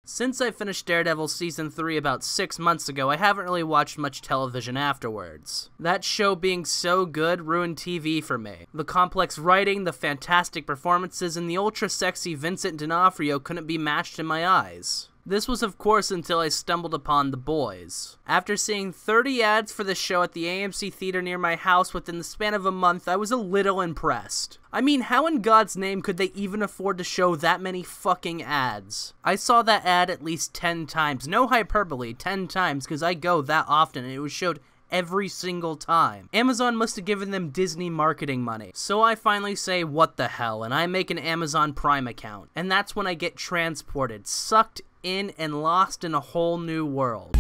Since I finished Daredevil Season 3 about 6 months ago, I haven't really watched much television afterwards. That show being so good ruined TV for me. The complex writing, the fantastic performances, and the ultra-sexy Vincent D'Onofrio couldn't be matched in my eyes. This was of course until I stumbled upon The Boys. After seeing 30 ads for the show at the AMC theater near my house within the span of a month, I was a little impressed. I mean, how in God's name could they even afford to show that many fucking ads? I saw that ad at least 10 times, no hyperbole, 10 times, because I go that often and it was showed every single time. Amazon must have given them Disney marketing money. So I finally say, what the hell, and I make an Amazon Prime account. And that's when I get transported, sucked in and lost in a whole new world.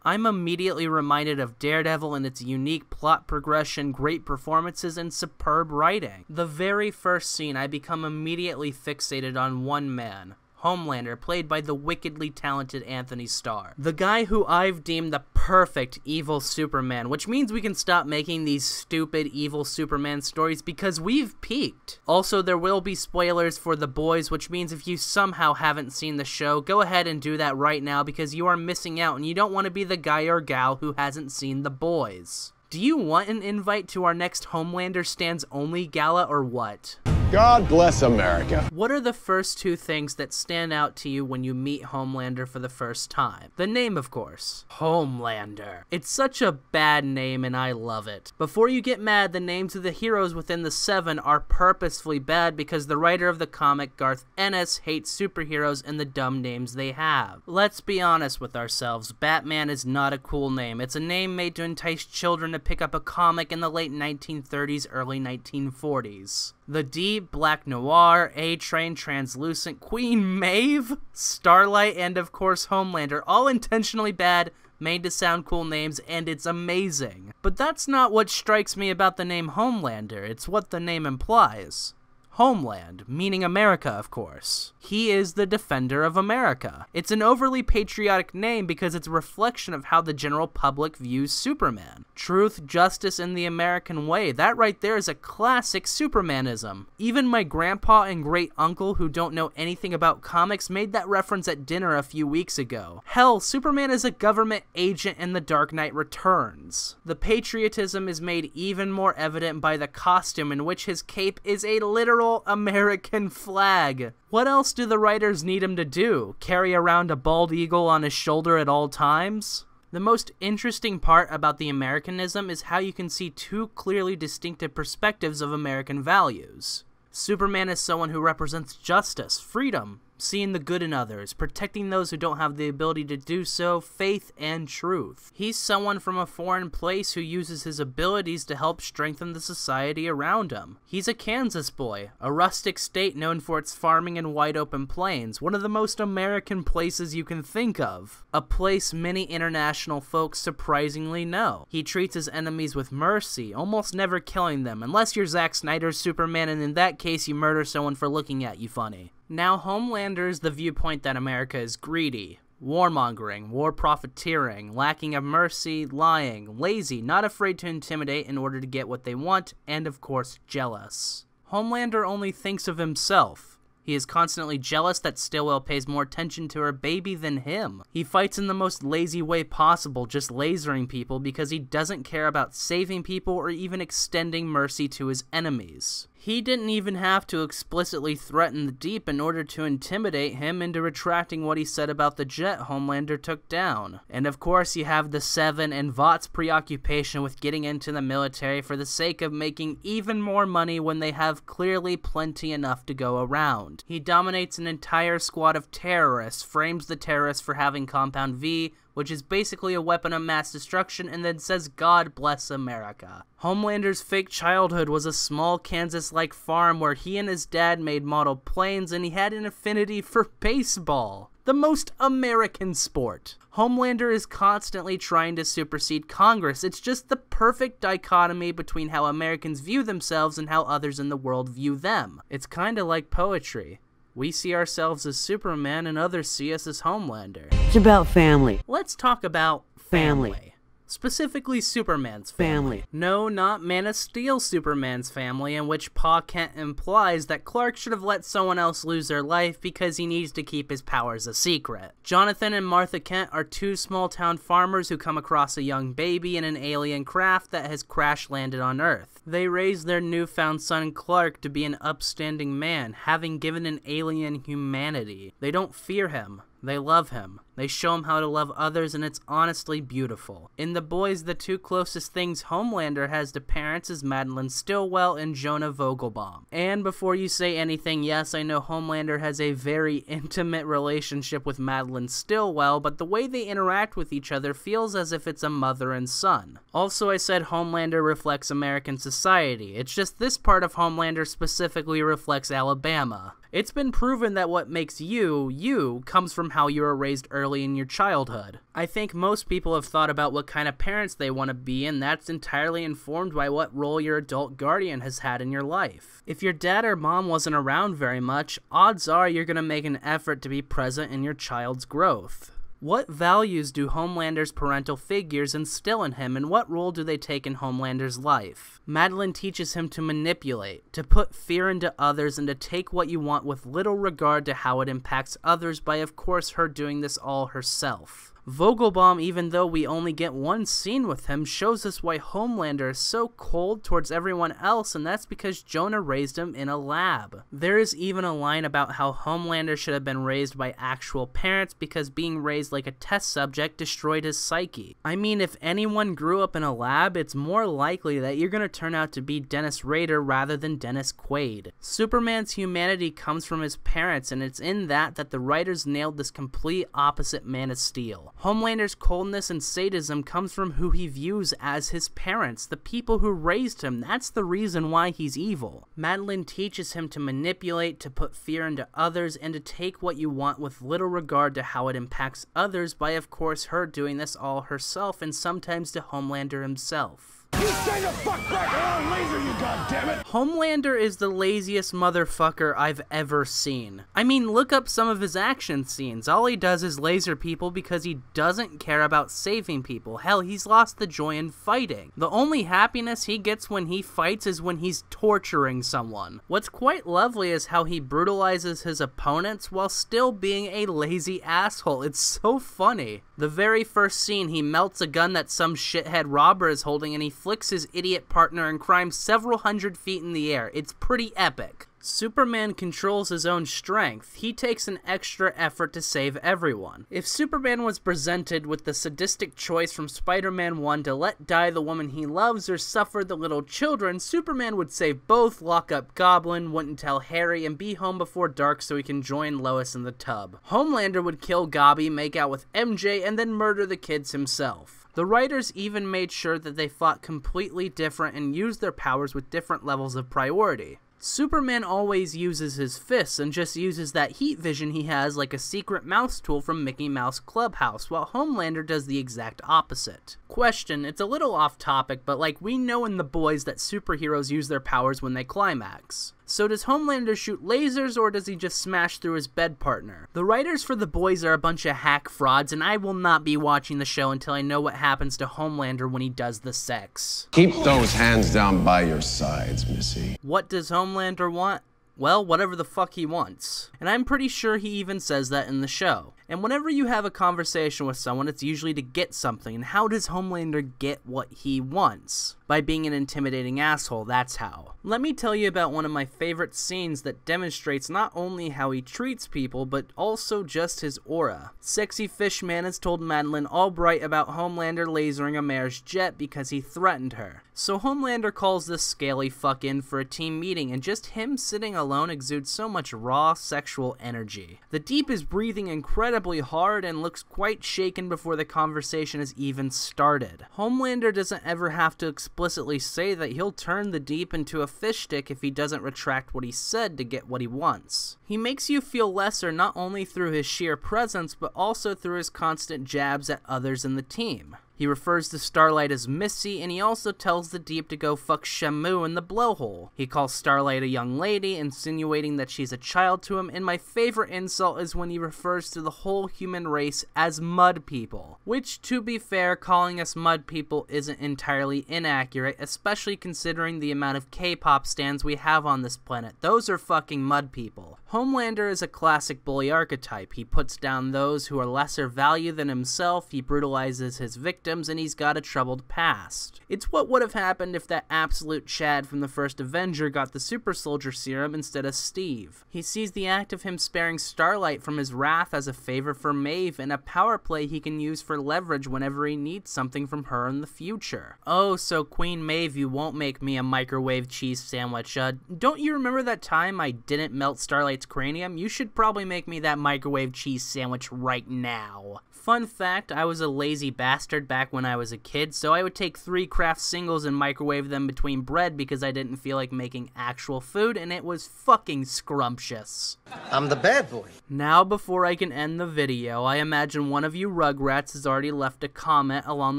I'm immediately reminded of Daredevil and its unique plot progression, great performances, and superb writing. The very first scene, I become immediately fixated on one man. Homelander, played by the wickedly talented Anthony Starr. The guy who I've deemed the perfect evil Superman, which means we can stop making these stupid evil Superman stories because we've peaked. Also, there will be spoilers for The Boys, which means if you somehow haven't seen the show, go ahead and do that right now because you are missing out and you don't want to be the guy or gal who hasn't seen The Boys. Do you want an invite to our next Homelander Stands Only gala or what? God bless America. What are the first two things that stand out to you when you meet Homelander for the first time? The name, of course. Homelander. It's such a bad name and I love it. Before you get mad, the names of the heroes within the Seven are purposefully bad because the writer of the comic, Garth Ennis, hates superheroes and the dumb names they have. Let's be honest with ourselves, Batman is not a cool name. It's a name made to entice children to pick up a comic in the late 1930s, early 1940s. The Deep, Black Noir, A-Train, Translucent, Queen Maeve, Starlight, and of course Homelander, all intentionally bad, made to sound cool names, and it's amazing. But that's not what strikes me about the name Homelander, it's what the name implies. Homeland, meaning America, of course. He is the defender of America. It's an overly patriotic name because it's a reflection of how the general public views Superman. Truth, justice, and the American way. That right there is a classic Supermanism. Even my grandpa and great-uncle who don't know anything about comics made that reference at dinner a few weeks ago. Hell, Superman is a government agent in The Dark Knight Returns. The patriotism is made even more evident by the costume in which his cape is a literal American flag. What else do the writers need him to do? Carry around a bald eagle on his shoulder at all times? The most interesting part about the Americanism is how you can see two clearly distinctive perspectives of American values. Superman is someone who represents justice, freedom, seeing the good in others, protecting those who don't have the ability to do so, faith, and truth. He's someone from a foreign place who uses his abilities to help strengthen the society around him. He's a Kansas boy, a rustic state known for its farming and wide open plains, one of the most American places you can think of. A place many international folks surprisingly know. He treats his enemies with mercy, almost never killing them, unless you're Zack Snyder's Superman, and in that case you murder someone for looking at you funny. Now, Homelander is the viewpoint that America is greedy, warmongering, war profiteering, lacking of mercy, lying, lazy, not afraid to intimidate in order to get what they want, and of course, jealous. Homelander only thinks of himself. He is constantly jealous that Stillwell pays more attention to her baby than him. He fights in the most lazy way possible, just lasering people because he doesn't care about saving people or even extending mercy to his enemies. He didn't even have to explicitly threaten the Deep in order to intimidate him into retracting what he said about the jet Homelander took down. And of course you have the Seven and Vought's preoccupation with getting into the military for the sake of making even more money when they have clearly plenty enough to go around. He dominates an entire squad of terrorists, frames the terrorists for having Compound V, which is basically a weapon of mass destruction, and then says, God bless America. Homelander's fake childhood was a small Kansas-like farm where he and his dad made model planes, and he had an affinity for baseball. The most American sport. Homelander is constantly trying to supersede Congress. It's just the perfect dichotomy between how Americans view themselves and how others in the world view them. It's kinda like poetry. We see ourselves as Superman and others see us as Homelander. It's about family. Let's talk about family. specifically Superman's family. No, not Man of Steel Superman's family, in which Pa Kent implies that Clark should have let someone else lose their life because he needs to keep his powers a secret. Jonathan and Martha Kent are two small-town farmers who come across a young baby in an alien craft that has crash-landed on Earth. They raise their newfound son Clark to be an upstanding man, having given an alien humanity. They don't fear him. They love him. They show him how to love others, and it's honestly beautiful. In The Boys, the two closest things Homelander has to parents is Madeline Stillwell and Jonah Vogelbaum. And before you say anything, yes, I know Homelander has a very intimate relationship with Madeline Stillwell, but the way they interact with each other feels as if it's a mother and son. Also, I said Homelander reflects American society. It's just this part of Homelander specifically reflects Alabama. It's been proven that what makes you comes from how you were raised early in your childhood. I think most people have thought about what kind of parents they want to be, and that's entirely informed by what role your adult guardian has had in your life. If your dad or mom wasn't around very much, odds are you're going to make an effort to be present in your child's growth. What values do Homelander's parental figures instill in him, and what role do they take in Homelander's life? Madeline teaches him to manipulate, to put fear into others, and to take what you want with little regard to how it impacts others by, of course, her doing this all herself. Vogelbaum, even though we only get one scene with him, shows us why Homelander is so cold towards everyone else, and that's because Jonah raised him in a lab. There is even a line about how Homelander should have been raised by actual parents because being raised like a test subject destroyed his psyche. I mean, if anyone grew up in a lab, it's more likely that you're gonna turn out to be Dennis Rader rather than Dennis Quaid. Superman's humanity comes from his parents, and it's in that the writers nailed this complete opposite Man of Steel. Homelander's coldness and sadism comes from who he views as his parents, the people who raised him. That's the reason why he's evil. Madeline teaches him to manipulate, to put fear into others, and to take what you want with little regard to how it impacts others by, of course, her doing this all herself, and sometimes to Homelander himself. You stay the fuck back or I'll laser you, goddammit! Homelander is the laziest motherfucker I've ever seen. I mean, look up some of his action scenes. All he does is laser people because he doesn't care about saving people. Hell, he's lost the joy in fighting. The only happiness he gets when he fights is when he's torturing someone. What's quite lovely is how he brutalizes his opponents while still being a lazy asshole. It's so funny. The very first scene, he melts a gun that some shithead robber is holding, and he flicks his idiot partner in crime several hundred feet in the air. It's pretty epic. Superman controls his own strength. He takes an extra effort to save everyone. If Superman was presented with the sadistic choice from Spider-Man 1 to let die the woman he loves or suffer the little children, Superman would save both, lock up Goblin, wouldn't tell Harry, and be home before dark so he can join Lois in the tub. Homelander would kill Gobby, make out with MJ, and then murder the kids himself. The writers even made sure that they fought completely different and used their powers with different levels of priority. Superman always uses his fists and just uses that heat vision he has like a secret mouse tool from Mickey Mouse Clubhouse, while Homelander does the exact opposite. Question, it's a little off topic, but like we know in The Boys that superheroes use their powers when they climax. So does Homelander shoot lasers, or does he just smash through his bed partner? The writers for The Boys are a bunch of hack frauds, and I will not be watching the show until I know what happens to Homelander when he does the sex. Keep those hands down by your sides, Missy. What does Homelander want? Well, whatever the fuck he wants. And I'm pretty sure he even says that in the show. And whenever you have a conversation with someone, it's usually to get something. And how does Homelander get what he wants? By being an intimidating asshole, that's how. Let me tell you about one of my favorite scenes that demonstrates not only how he treats people, but also just his aura. Sexy Fish Man has told Madeline Albright about Homelander lasering a mayor's jet because he threatened her. So Homelander calls this scaly fuck in for a team meeting, and just him sitting alone exudes so much raw sexual energy. The Deep is breathing incredibly hard and looks quite shaken before the conversation has even started. Homelander doesn't ever have to explicitly say that he'll turn the Deep into a fish stick if he doesn't retract what he said to get what he wants. He makes you feel lesser not only through his sheer presence, but also through his constant jabs at others in the team. He He refers to Starlight as Missy, and he also tells the Deep to go fuck Shamu in the blowhole. He calls Starlight a young lady, insinuating that she's a child to him, and my favorite insult is when he refers to the whole human race as mud people. Which, to be fair, calling us mud people isn't entirely inaccurate, especially considering the amount of K-pop stans we have on this planet. Those are fucking mud people. Homelander is a classic bully archetype. He puts down those who are lesser value than himself, he brutalizes his victims, and he's got a troubled past. It's what would have happened if that absolute Chad from the first Avenger got the super soldier serum instead of Steve. He sees the act of him sparing Starlight from his wrath as a favor for Maeve and a power play he can use for leverage whenever he needs something from her in the future. Oh, so Queen Maeve, you won't make me a microwave cheese sandwich. Don't you remember that time I didn't melt Starlight's cranium? You should probably make me that microwave cheese sandwich right now. Fun fact, I was a lazy bastard back when I was a kid, so I would take 3 Kraft singles and microwave them between bread because I didn't feel like making actual food, and it was fucking scrumptious. I'm the bad boy. Now, before I can end the video, I imagine one of you Rugrats has already left a comment along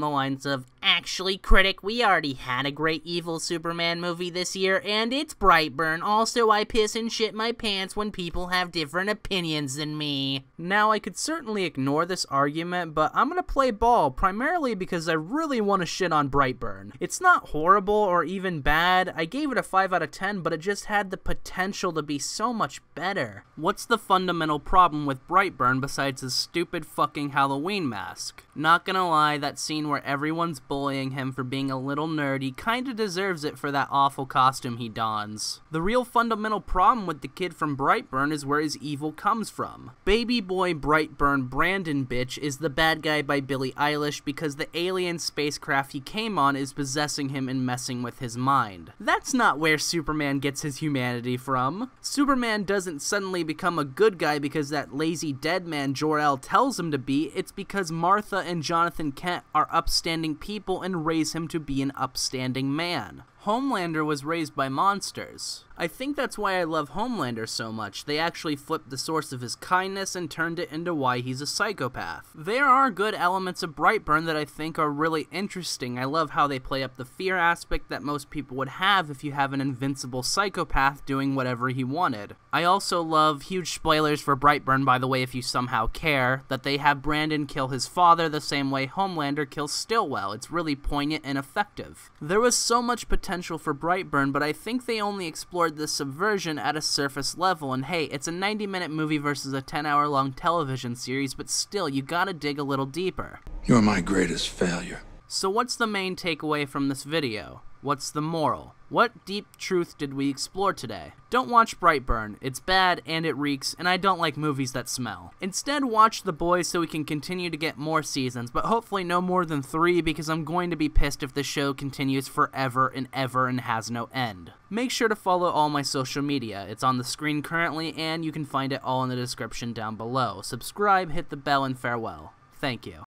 the lines of, "Actually, critic, we already had a great evil Superman movie this year, and it's Brightburn. Also, I piss and shit my pants when people have different opinions than me." Now, I could certainly ignore this argument, but I'm gonna play ball, primarily because I really want to shit on Brightburn. It's not horrible or even bad. I gave it a 5 out of 10, but it just had the potential to be so much better. What's the fundamental problem with Brightburn besides his stupid fucking Halloween mask? Not gonna lie, that scene where everyone's bullying him for being a little nerd, he kinda deserves it for that awful costume he dons. The real fundamental problem with the kid from Brightburn is where his evil comes from. Baby boy Brightburn Brandon bitch is the bad guy by Billie Eilish because the alien spacecraft he came on is possessing him and messing with his mind. That's not where Superman gets his humanity from. Superman doesn't suddenly become a good guy because that lazy dead man Jor-El tells him to be, it's because Martha and Jonathan Kent are upstanding people and raise him to be an upstanding man. Homelander was raised by monsters. I think that's why I love Homelander so much. They actually flipped the source of his kindness and turned it into why he's a psychopath. There are good elements of Brightburn that I think are really interesting. I love how they play up the fear aspect that most people would have if you have an invincible psychopath doing whatever he wanted. I also love, huge spoilers for Brightburn by the way if you somehow care, that they have Brandon kill his father the same way Homelander kills Stillwell. It's really poignant and effective. There was so much potential for Brightburn, but I think they only explored this subversion at a surface level, and hey, it's a 90-minute movie versus a 10-hour-long television series, but still, you gotta dig a little deeper. You're my greatest failure. So what's the main takeaway from this video? What's the moral? What deep truth did we explore today? Don't watch Brightburn. It's bad and it reeks, and I don't like movies that smell. Instead, watch The Boys so we can continue to get more seasons, but hopefully no more than 3 because I'm going to be pissed if the show continues forever and ever and has no end. Make sure to follow all my social media. It's on the screen currently, and you can find it all in the description down below. Subscribe, hit the bell, and farewell. Thank you.